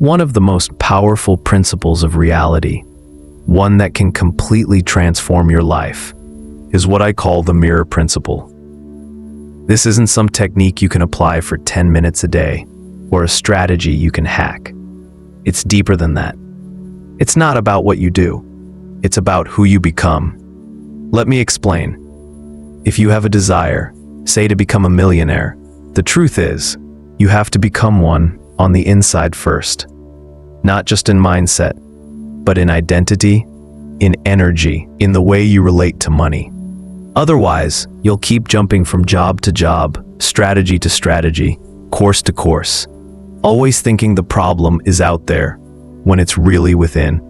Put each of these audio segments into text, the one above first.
One of the most powerful principles of reality, one that can completely transform your life, is what I call the mirror principle. This isn't some technique you can apply for 10 minutes a day or a strategy you can hack. It's deeper than that. It's not about what you do. It's about who you become. Let me explain. If you have a desire, say to become a millionaire, the truth is, you have to become one on the inside first. Not just in mindset, but in identity, in energy, in the way you relate to money. Otherwise, you'll keep jumping from job to job, strategy to strategy, course to course, always thinking the problem is out there when it's really within.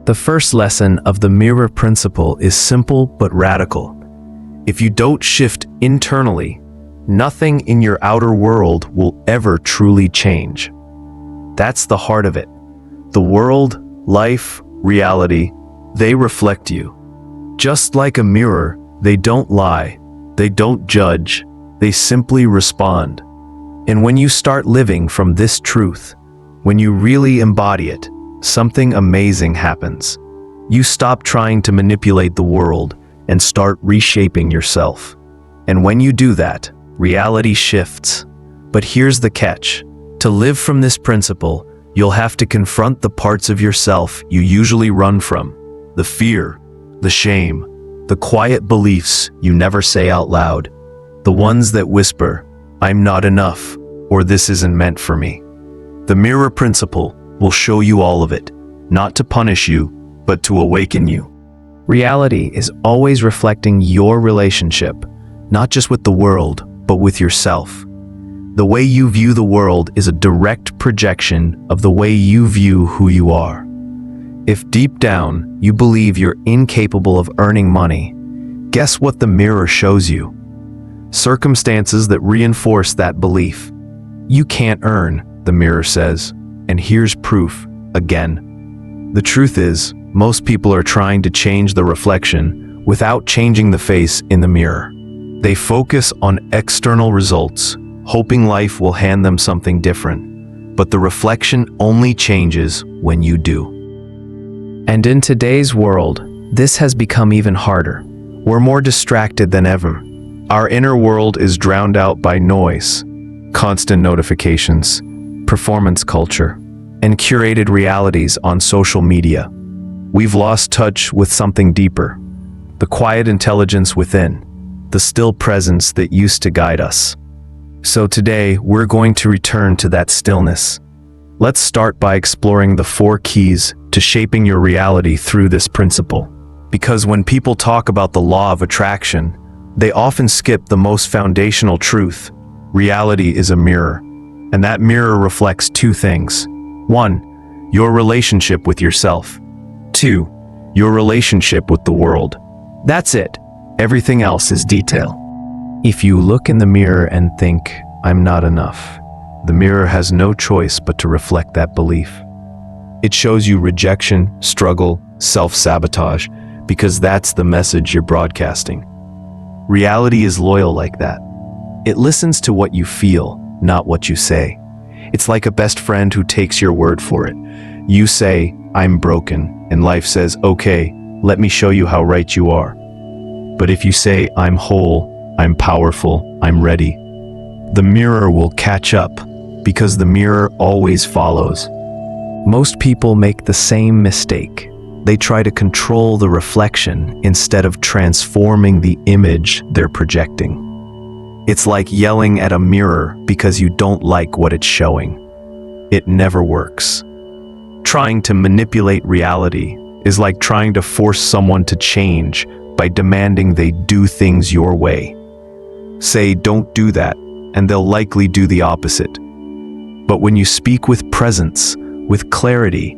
The first lesson of the mirror principle is simple but radical. If you don't shift internally, nothing in your outer world will ever truly change. That's the heart of it. The world, life, reality, they reflect you. Just like a mirror, they don't lie, they don't judge, they simply respond. And when you start living from this truth, when you really embody it, something amazing happens. You stop trying to manipulate the world and start reshaping yourself. And when you do that, reality shifts. But here's the catch. To live from this principle, you'll have to confront the parts of yourself you usually run from. The fear, the shame, the quiet beliefs you never say out loud. The ones that whisper, "I'm not enough," or "this isn't meant for me." The mirror principle will show you all of it, not to punish you, but to awaken you. Reality is always reflecting your relationship, not just with the world, but with yourself. The way you view the world is a direct projection of the way you view who you are. If deep down you believe you're incapable of earning money, guess what the mirror shows you? Circumstances that reinforce that belief. You can't earn, the mirror says, and here's proof, again. The truth is, most people are trying to change the reflection without changing the face in the mirror. They focus on external results, hoping life will hand them something different. But the reflection only changes when you do. And in today's world, this has become even harder. We're more distracted than ever. Our inner world is drowned out by noise, constant notifications, performance culture, and curated realities on social media. We've lost touch with something deeper, the quiet intelligence within, the still presence that used to guide us. So today, we're going to return to that stillness. Let's start by exploring the 4 keys to shaping your reality through this principle. Because when people talk about the law of attraction, they often skip the most foundational truth. Reality is a mirror, and that mirror reflects 2 things. 1, your relationship with yourself. 2, your relationship with the world. That's it. Everything else is detail. If you look in the mirror and think, "I'm not enough," the mirror has no choice but to reflect that belief. It shows you rejection, struggle, self-sabotage, because that's the message you're broadcasting. Reality is loyal like that. It listens to what you feel, not what you say. It's like a best friend who takes your word for it. You say, "I'm broken," and life says, "Okay, let me show you how right you are." But if you say, "I'm whole, I'm powerful, I'm ready," the mirror will catch up, because the mirror always follows. Most people make the same mistake. They try to control the reflection instead of transforming the image they're projecting. It's like yelling at a mirror because you don't like what it's showing. It never works. Trying to manipulate reality is like trying to force someone to change by demanding they do things your way. Say, "Don't do that," and they'll likely do the opposite. But when you speak with presence, with clarity,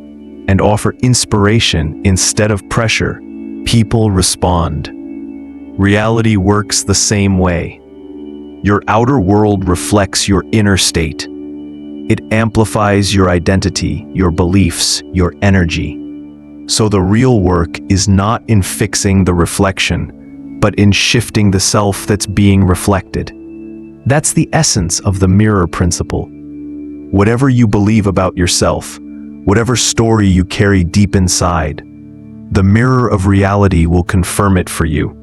and offer inspiration instead of pressure, people respond. Reality works the same way. Your outer world reflects your inner state. It amplifies your identity, your beliefs, your energy. So the real work is not in fixing the reflection, but in shifting the self that's being reflected. That's the essence of the mirror principle. Whatever you believe about yourself, whatever story you carry deep inside, the mirror of reality will confirm it for you.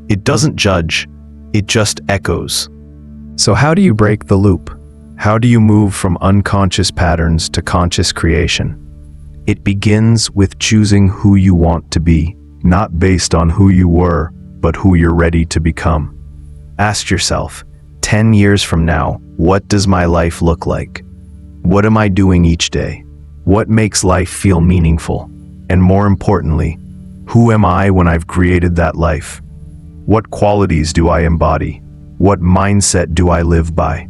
It doesn't judge, it just echoes. So how do you break the loop? How do you move from unconscious patterns to conscious creation? It begins with choosing who you want to be, not based on who you were, but who you're ready to become. Ask yourself, 10 years from now, what does my life look like? What am I doing each day? What makes life feel meaningful? And more importantly, who am I when I've created that life? What qualities do I embody? What mindset do I live by?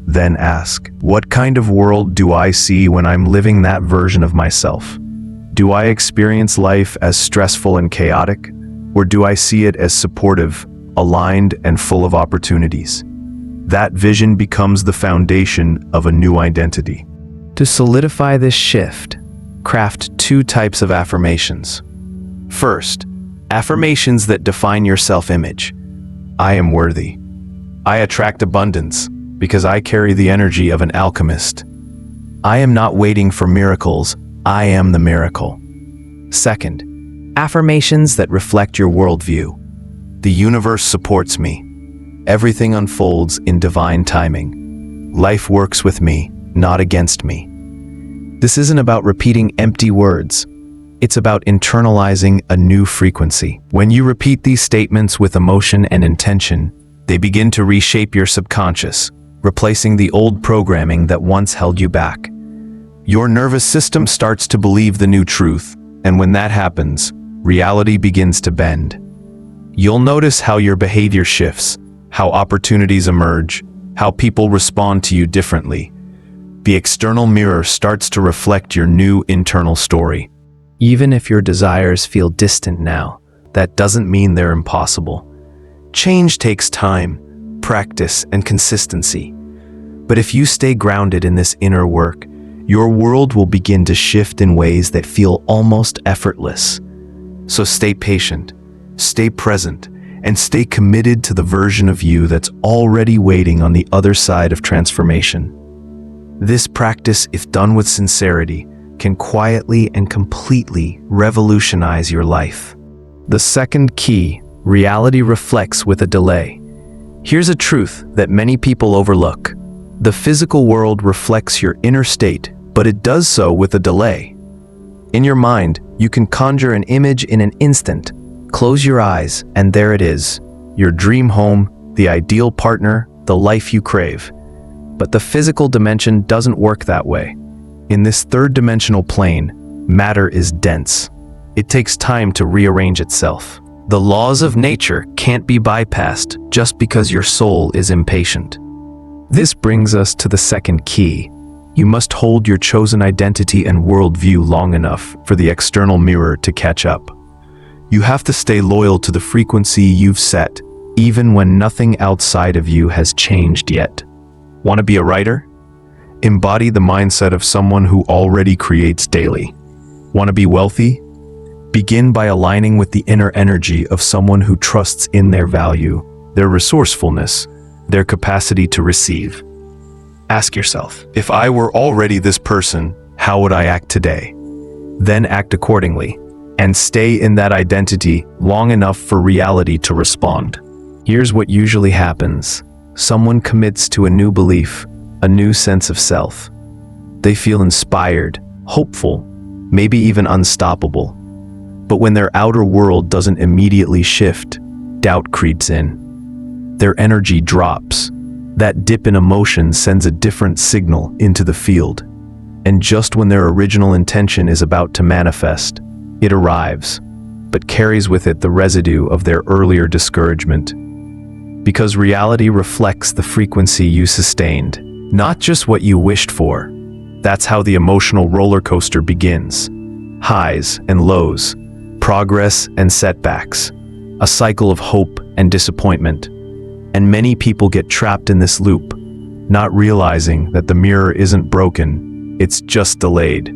Then ask, what kind of world do I see when I'm living that version of myself? Do I experience life as stressful and chaotic, or do I see it as supportive, aligned, and full of opportunities? That vision becomes the foundation of a new identity. To solidify this shift, craft 2 types of affirmations. First, affirmations that define your self-image. I am worthy. I attract abundance because I carry the energy of an alchemist. I am not waiting for miracles, I am the miracle. Second, affirmations that reflect your worldview. The universe supports me. Everything unfolds in divine timing. Life works with me, not against me. This isn't about repeating empty words. It's about internalizing a new frequency. When you repeat these statements with emotion and intention, they begin to reshape your subconscious, replacing the old programming that once held you back. Your nervous system starts to believe the new truth, and when that happens, reality begins to bend. You'll notice how your behavior shifts, how opportunities emerge, how people respond to you differently. The external mirror starts to reflect your new internal story. Even if your desires feel distant now, that doesn't mean they're impossible. Change takes time, practice, and consistency. But if you stay grounded in this inner work, your world will begin to shift in ways that feel almost effortless. So stay patient, stay present, and stay committed to the version of you that's already waiting on the other side of transformation. This practice, if done with sincerity, can quietly and completely revolutionize your life. The second key, reality reflects with a delay. Here's a truth that many people overlook. The physical world reflects your inner state, but it does so with a delay. In your mind, you can conjure an image in an instant. Close your eyes, and there it is. Your dream home, the ideal partner, the life you crave. But the physical dimension doesn't work that way. In this third-dimensional plane, matter is dense. It takes time to rearrange itself. The laws of nature can't be bypassed just because your soul is impatient. This brings us to the second key. You must hold your chosen identity and worldview long enough for the external mirror to catch up. You have to stay loyal to the frequency you've set, even when nothing outside of you has changed yet. Want to be a writer? Embody the mindset of someone who already creates daily. Want to be wealthy? Begin by aligning with the inner energy of someone who trusts in their value, their resourcefulness, their capacity to receive. Ask yourself, if I were already this person, how would I act today? Then act accordingly, and stay in that identity long enough for reality to respond. Here's what usually happens. Someone commits to a new belief, a new sense of self. They feel inspired, hopeful, maybe even unstoppable. But when their outer world doesn't immediately shift, doubt creeps in. Their energy drops. That dip in emotion sends a different signal into the field. And just when their original intention is about to manifest, it arrives, but carries with it the residue of their earlier discouragement. Because reality reflects the frequency you sustained, not just what you wished for. That's how the emotional roller coaster begins. Highs and lows, progress and setbacks, a cycle of hope and disappointment. And many people get trapped in this loop, not realizing that the mirror isn't broken, it's just delayed.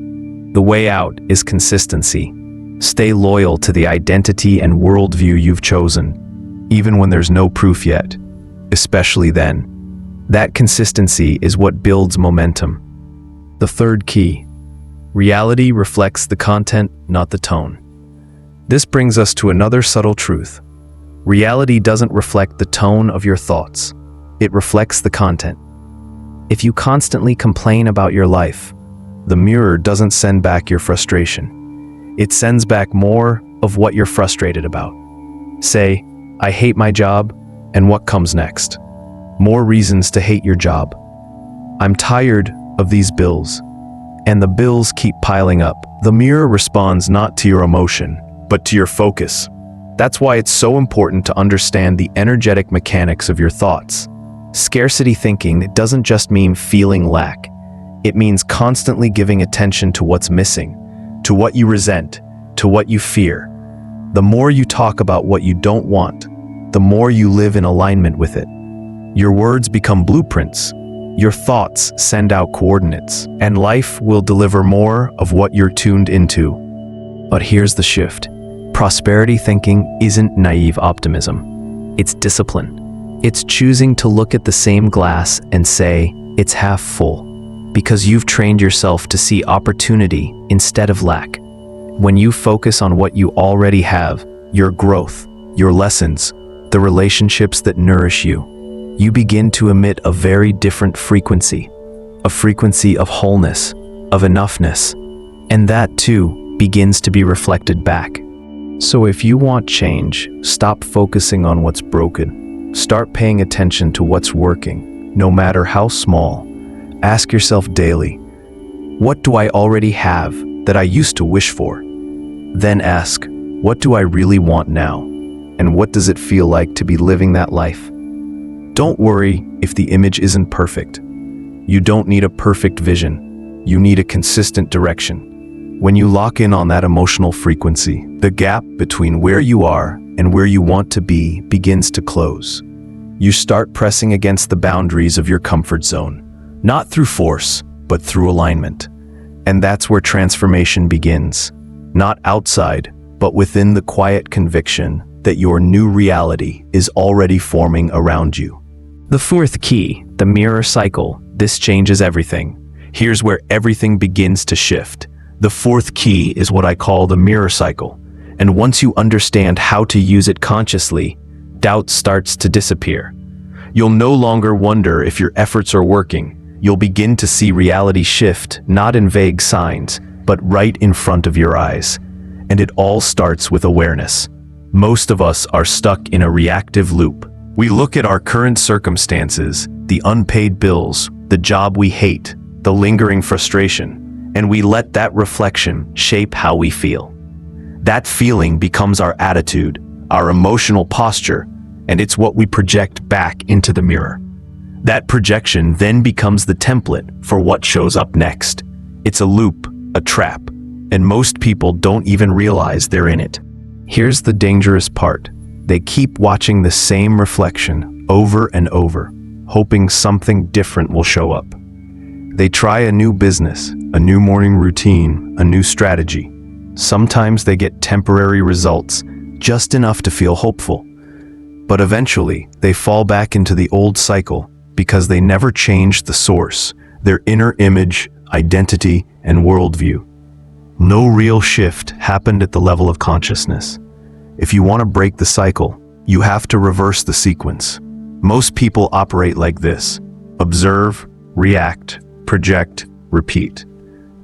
The way out is consistency. Stay loyal to the identity and worldview you've chosen, even when there's no proof yet, especially then. That consistency is what builds momentum. The third key, Reality reflects the content, not the tone. This brings us to another subtle truth. Reality doesn't reflect the tone of your thoughts. It reflects the content. If you constantly complain about your life, the mirror doesn't send back your frustration. It sends back more of what you're frustrated about. Say, "I hate my job," and what comes next? More reasons to hate your job. "I'm tired of these bills," and the bills keep piling up. The mirror responds not to your emotion, but to your focus. That's why it's so important to understand the energetic mechanics of your thoughts. Scarcity thinking doesn't just mean feeling lack. It means constantly giving attention to what's missing, to what you resent, to what you fear. The more you talk about what you don't want, the more you live in alignment with it. Your words become blueprints. Your thoughts send out coordinates, and life will deliver more of what you're tuned into. But here's the shift. Prosperity thinking isn't naive optimism. It's discipline. It's choosing to look at the same glass and say, it's half full, because you've trained yourself to see opportunity instead of lack. When you focus on what you already have, your growth, your lessons, the relationships that nourish you, you begin to emit a very different frequency, a frequency of wholeness, of enoughness, and that too begins to be reflected back. So if you want change, stop focusing on what's broken. Start paying attention to what's working, no matter how small. Ask yourself daily, what do I already have that I used to wish for? Then ask, what do I really want now? And what does it feel like to be living that life? Don't worry if the image isn't perfect. You don't need a perfect vision. You need a consistent direction. When you lock in on that emotional frequency, the gap between where you are and where you want to be begins to close. You start pressing against the boundaries of your comfort zone, not through force, but through alignment. And that's where transformation begins, not outside, but within the quiet conviction that your new reality is already forming around you. The fourth key, the mirror cycle. This changes everything. Here's where everything begins to shift. The fourth key is what I call the mirror cycle. And once you understand how to use it consciously, doubt starts to disappear. You'll no longer wonder if your efforts are working. You'll begin to see reality shift, not in vague signs, but right in front of your eyes. And it all starts with awareness. Most of us are stuck in a reactive loop. We look at our current circumstances, the unpaid bills, the job we hate, the lingering frustration, and we let that reflection shape how we feel. That feeling becomes our attitude, our emotional posture, and it's what we project back into the mirror. That projection then becomes the template for what shows up next. It's a loop, a trap, and most people don't even realize they're in it. Here's the dangerous part. They keep watching the same reflection over and over, hoping something different will show up. They try a new business, a new morning routine, a new strategy. Sometimes they get temporary results, just enough to feel hopeful. But eventually, they fall back into the old cycle because they never changed the source, their inner image, identity, and worldview. No real shift happened at the level of consciousness. If you want to break the cycle, you have to reverse the sequence. Most people operate like this: observe, react, project, repeat.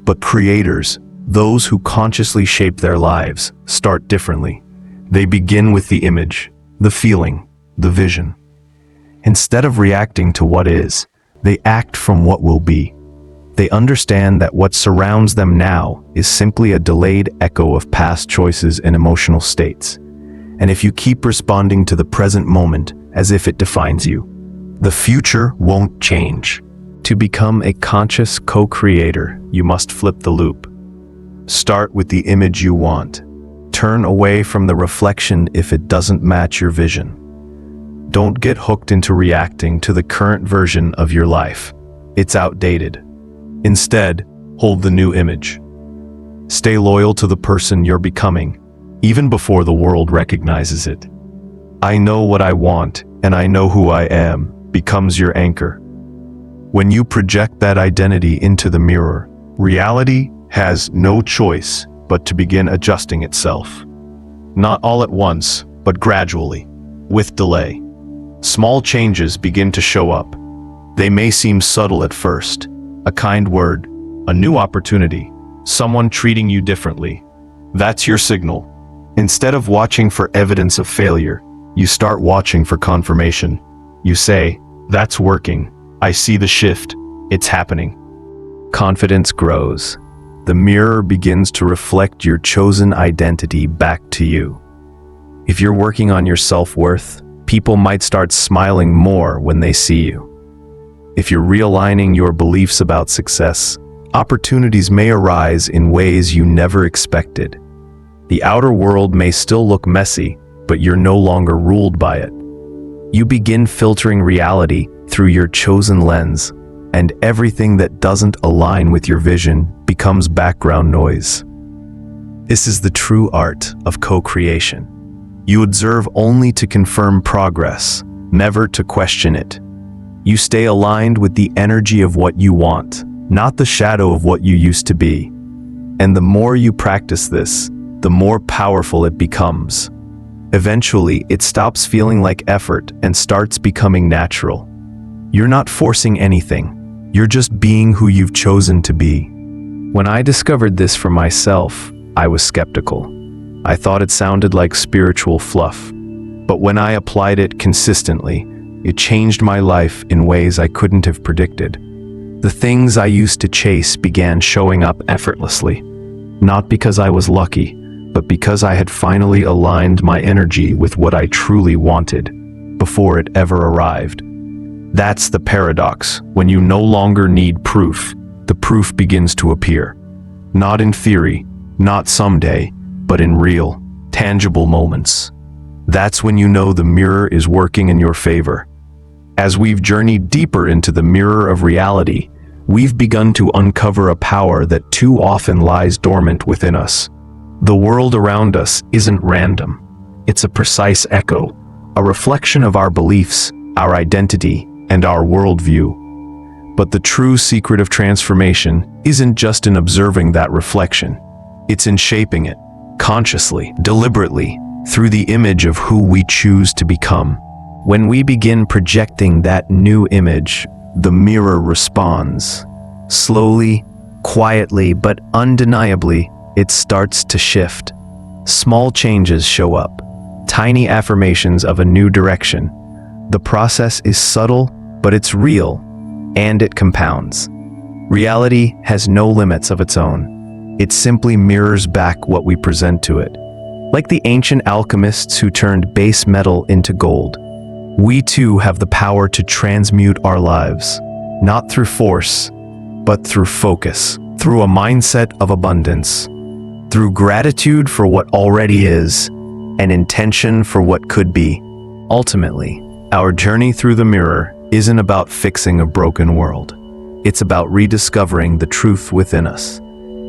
But creators, those who consciously shape their lives, start differently. They begin with the image, the feeling, the vision. Instead of reacting to what is, they act from what will be. They understand that what surrounds them now is simply a delayed echo of past choices and emotional states. And if you keep responding to the present moment as if it defines you, the future won't change. To become a conscious co-creator, you must flip the loop. Start with the image you want. Turn away from the reflection if it doesn't match your vision. Don't get hooked into reacting to the current version of your life. It's outdated. Instead, hold the new image. Stay loyal to the person you're becoming, even before the world recognizes it. I know what I want, and I know who I am becomes your anchor. When you project that identity into the mirror, reality has no choice but to begin adjusting itself. Not all at once, but gradually, with delay. Small changes begin to show up. They may seem subtle at first. A kind word, a new opportunity, someone treating you differently. That's your signal. Instead of watching for evidence of failure, you start watching for confirmation. You say, "That's working. I see the shift. It's happening." Confidence grows. The mirror begins to reflect your chosen identity back to you. If you're working on your self-worth, people might start smiling more when they see you. If you're realigning your beliefs about success, opportunities may arise in ways you never expected. The outer world may still look messy, but you're no longer ruled by it. You begin filtering reality through your chosen lens, and everything that doesn't align with your vision becomes background noise. This is the true art of co-creation. You observe only to confirm progress, never to question it. You stay aligned with the energy of what you want, not the shadow of what you used to be. And the more you practice this, the more powerful it becomes. Eventually, it stops feeling like effort and starts becoming natural. You're not forcing anything. You're just being who you've chosen to be. When I discovered this for myself, I was skeptical. I thought it sounded like spiritual fluff. But when I applied it consistently, it changed my life in ways I couldn't have predicted. The things I used to chase began showing up effortlessly. Not because I was lucky, but because I had finally aligned my energy with what I truly wanted, before it ever arrived. That's the paradox. When you no longer need proof, the proof begins to appear. Not in theory, not someday, but in real, tangible moments. That's when you know the mirror is working in your favor. As we've journeyed deeper into the mirror of reality, we've begun to uncover a power that too often lies dormant within us. The world around us isn't random. It's a precise echo, a reflection of our beliefs, our identity, and our worldview. But the true secret of transformation isn't just in observing that reflection. It's in shaping it, consciously, deliberately, through the image of who we choose to become. When we begin projecting that new image, the mirror responds. Slowly, quietly, but undeniably, it starts to shift. Small changes show up, tiny affirmations of a new direction. The process is subtle, but it's real, and it compounds. Reality has no limits of its own. It simply mirrors back what we present to it. Like the ancient alchemists who turned base metal into gold, we too have the power to transmute our lives, not through force, but through focus, through a mindset of abundance, through gratitude for what already is, and intention for what could be. Ultimately, our journey through the mirror isn't about fixing a broken world. It's about rediscovering the truth within us.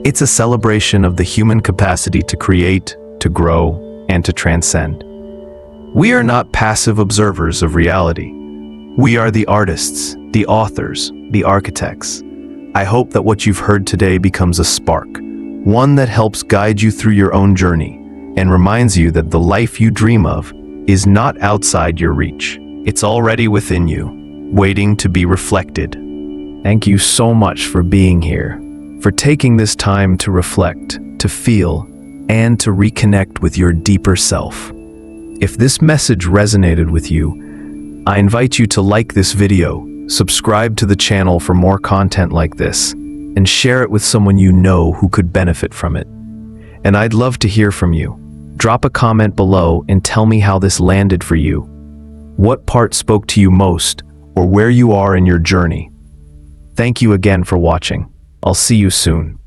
It's a celebration of the human capacity to create, to grow, and to transcend. We are not passive observers of reality. We are the artists, the authors, the architects. I hope that what you've heard today becomes a spark, one that helps guide you through your own journey and reminds you that the life you dream of is not outside your reach. It's already within you, waiting to be reflected. Thank you so much for being here, for taking this time to reflect, to feel, and to reconnect with your deeper self. If this message resonated with you, I invite you to like this video, subscribe to the channel for more content like this, and share it with someone you know who could benefit from it. And I'd love to hear from you. Drop a comment below and tell me how this landed for you. What part spoke to you most, or where you are in your journey? Thank you again for watching. I'll see you soon.